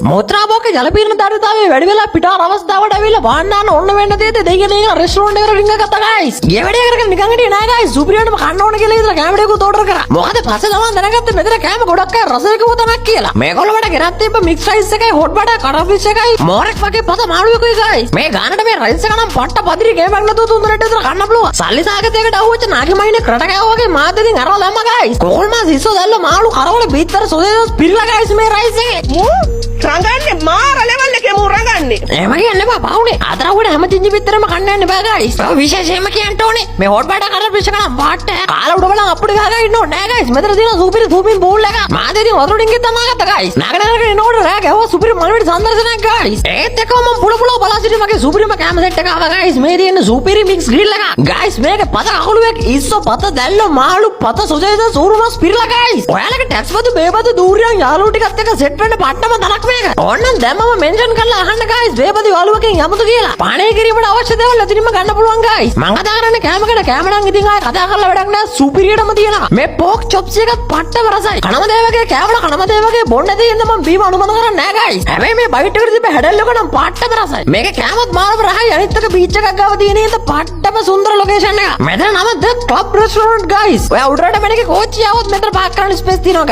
මුත්‍රාභෝගේ ජල පීඩන ධාරිතාවේ වැඩි වෙලා පිටාර අවස්ථාවට ඇවිල්ලා වාහනන ඔන්න වෙන්න තියෙද දෙයියනේ රෙස්ටෝරන්ට් එකට රින්ග ගත්තා guys. ගිය වැඩේ කරගෙන නිකන් හිටියේ නෑ guys. සුපිරියන්ටම කන්න ඕන කියලා ඉතල කැම එකකුත් ඕඩර් කරා. මොකද පස්සේ තමයි දැනගත්තේ මෙතන කැම ගොඩක් අය රස එකකුව තමයි කියලා. මේගොල්ලෝ මට ගෙනත් තිබ්බ මික්ස් රයිස් එකයි හොට් බටර් කඩ ෆිෂ් එකයි මොරෙක් වගේ පත මාළුවෙකුයි guys. මේ ගානට මේ රයිස් එක නම් පට්ට පදිරි ගේමක් නැතුව තුන්දරට විතර කන්න පුළුවන්. සල්ලි සාගතයකට අහුවෙච්ච නාගි මයිනේ ක්‍රට කෑවා වගේ මාදෙන් අරලා දැම්මා guys. කොල් මාස් ඉස්සෝ දැල්ල මාළු කරවල බීත්තර සොදේස් පිරලා guys මේ රයිස් එකේ. රඟන්නේ මාර ලෙවල් එකේ මූ රඟන්නේ. එහෙම කියන්න එපා බවුනේ. අතරවුඩ හැම චිංචි පිටරම කන්න යන්න බෑ guys. ඔව් විශේෂයෙන්ම කියන්න ඕනේ. මේ හොට් බටර් කඩ ෆිෂ් එක නම් පාට කාලා උඩ බලන් අප්පුඩි ගහගෙන ඉන්න ඕනේ නෑ guys. මෙතන තියෙන සුපිරි ස්විමින් pool එක. මාදෙන් වතුර ඩිංගෙත් තමයි ගත්තා guys. නාගනරගෙන එනකොට රෑ ගැහුවා සුපිරි මල්විඩ සංදර්ශනයක් guys. ඒත් එක්කම මම පුල බලා සිටි මගේ සුපිරිම කැම සෙට් එක ආවා guys. මේ තියෙන සුපිරි මික්ස් ග්‍රිල් එක. guys මේක පත අකුළුවෙක් ඉස්සෝ පත දැල්ල මාළු පත සොජේද සූරුමස් පිරලා guys. ඔයාලගේ ටැක්ස් වද බේබද දූරියන් යාළුවෝ ටිකත් එක්ක සෙට් වෙන්න පට්ටම දලක් මේක. ඕන්නම් දැන් මම මෙන්ෂන් කරලා අහන්න guys බේබද යාළුවකින් යමුතු කියලා. පානේ කිරීමට අවශ්‍ය දේවල් ඇතින්ම ගන්න පුළුවන් guys. මම කතා කරන්නේ කැමකට කැම නම් ඉතින් ආය කතා කරලා වැඩක් නෑ සුපිරියටම තියෙනවා. මේ පෝක් චොප්ස් එකත් පට්ටම රසයි. කනම දේ වගේ කෑවල කනම දේ වගේ බොන්න දෙන්න මම බීම අනුමත කරන්නේ නෑ guys. හැබැයි මේ බයිට් එකට තිබ්බ හැඩල් එක නම් පට්ටම රසයි. මේක කෑමත් මාරම රහයි අනිත් එක බීච් එකක් ගාව තියෙන ඉඳ පට්ටම සුන්දර ලොකේෂන් එක. මෙතන නම ද ක්ලබ් රෙස්ටෝරන්ට් guys. ඔයා උඩරට මේකේ කෝච්චිය આવොත් මෙතන පාක් කරන්න ස්පේස් තියෙනවා.